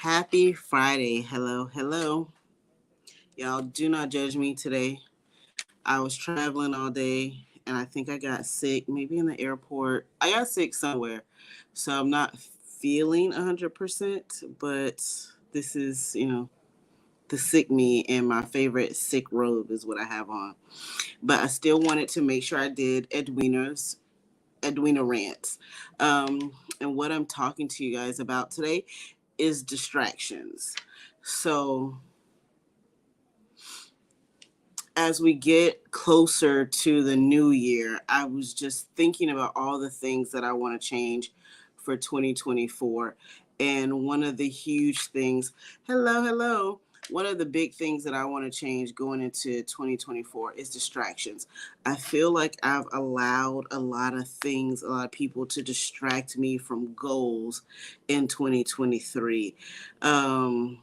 Happy Friday. Hello, hello. Y'all do not judge me today. I was traveling all day and I think I got sick, maybe in the airport. I got sick somewhere. So I'm not feeling 100%, but this is, the sick me, and my favorite sick robe is what I have on. But I still wanted to make sure I did Edwina Rants. And what I'm talking to you guys about today is distractions. So as we get closer to the new year, I was just thinking about all the things that I want to change for 2024. And one of the huge things, hello, hello. One of the big things that I want to change going into 2024 is distractions. I feel like I've allowed a lot of things, a lot of people to distract me from goals in 2023. Even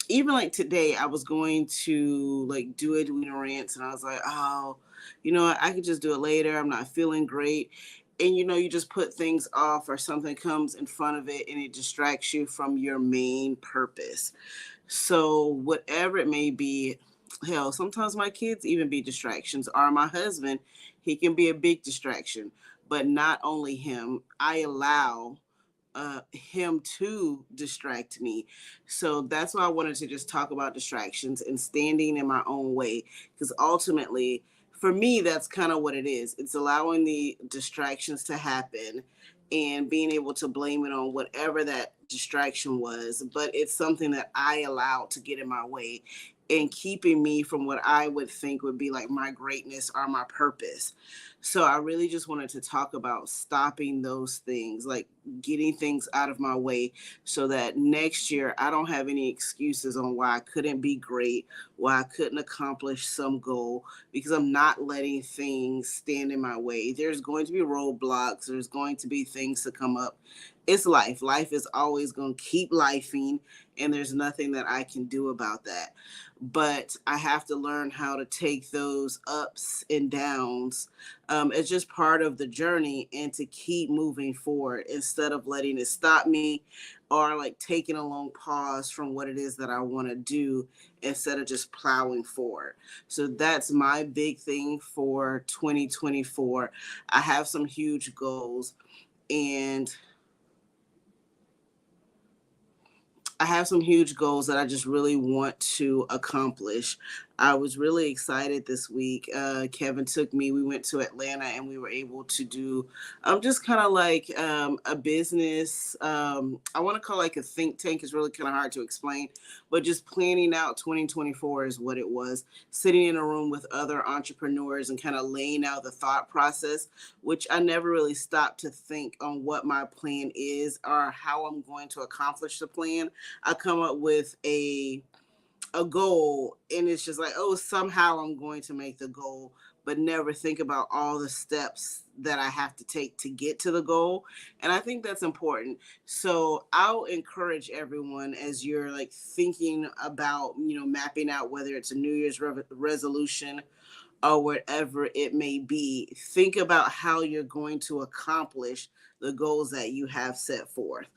like today, I was going to like do Edwina Rants, and I was like, oh, what, I could just do it later. I'm not feeling great. And you just put things off, or something comes in front of it and it distracts you from your main purpose. So, whatever it may be, hell, sometimes my kids even be distractions, or my husband, he can be a big distraction. But not only him, I allow him to distract me. So that's why I wanted to just talk about distractions and standing in my own way. Because ultimately, for me, that's kind of what it is. It's allowing the distractions to happen and being able to blame it on whatever that distraction was. But it's something that I allowed to get in my way and keeping me from what I would think would be like my greatness or my purpose. So I really just wanted to talk about stopping those things, like getting things out of my way so that next year I don't have any excuses on why I couldn't be great, why I couldn't accomplish some goal, because I'm not letting things stand in my way. There's going to be roadblocks, there's going to be things to come up. It's life. Life is always going to keep lifing, and there's nothing that I can do about that. But I have to learn how to take those ups and downs as just part of the journey, and to keep moving forward instead of letting it stop me, or like taking a long pause from what it is that I want to do instead of just plowing forward. So that's my big thing for 2024. I have some huge goals, and I have some huge goals that I just really want to accomplish. I was really excited this week. Kevin took me, we went to Atlanta, and we were able to do just kind of like a business. I want to call it like a think tank. It's really kind of hard to explain, but just planning out 2024 is what it was. Sitting in a room with other entrepreneurs and kind of laying out the thought process, which I never really stopped to think on what my plan is or how I'm going to accomplish the plan. I come up with a goal, and it's just like, oh, somehow I'm going to make the goal, but never think about all the steps that I have to take to get to the goal. And I think that's important. So I'll encourage everyone, as you're like thinking about, mapping out whether it's a New Year's resolution or whatever it may be, think about how you're going to accomplish the goals that you have set forth.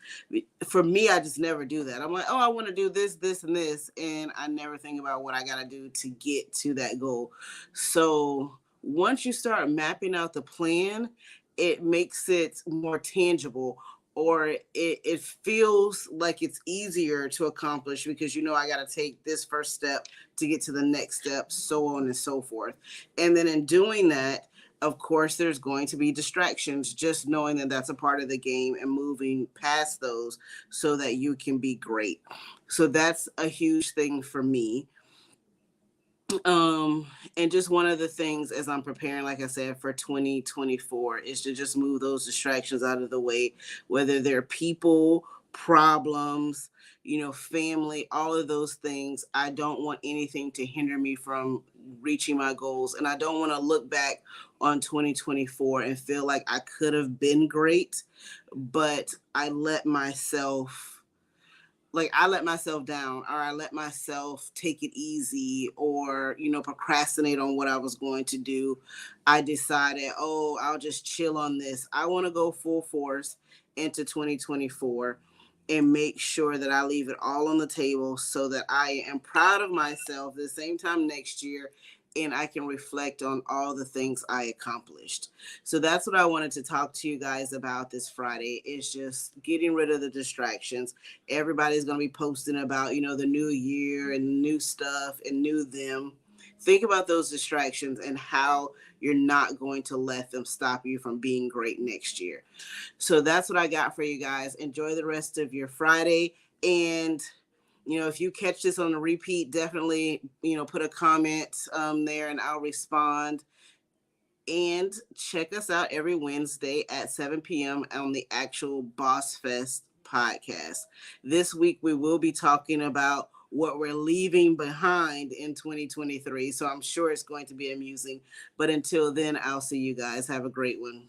For me, I just never do that. I'm like, oh, I want to do this, this, and this. And I never think about what I got to do to get to that goal. So once you start mapping out the plan, it makes it more tangible, or it feels like it's easier to accomplish, because I got to take this first step to get to the next step, so on and so forth. And then in doing that, of course, there's going to be distractions, just knowing that that's a part of the game and moving past those so that you can be great. So that's a huge thing for me. And just one of the things as I'm preparing, like I said, for 2024 is to just move those distractions out of the way, whether they're people, problems, family, all of those things. I don't want anything to hinder me from reaching my goals. And I don't want to look back on 2024 and feel like I could have been great, but I let myself down, or I let myself take it easy, or procrastinate on what I was going to do. I decided, I'll just chill on this. I want to go full force into 2024, and make sure that I leave it all on the table so that I am proud of myself the same time next year and I can reflect on all the things I accomplished. So that's what I wanted to talk to you guys about this Friday is just getting rid of the distractions. Everybody's going to be posting about, the new year and new stuff and new them. Think about those distractions and how you're not going to let them stop you from being great next year. So that's what I got for you guys. Enjoy the rest of your Friday. And if you catch this on a repeat, definitely, put a comment there and I'll respond. And check us out every Wednesday at 7 p.m. on the actual Boss Fest podcast. This week, we will be talking about what we're leaving behind in 2023. So I'm sure it's going to be amusing. But until then, I'll see you guys. Have a great one.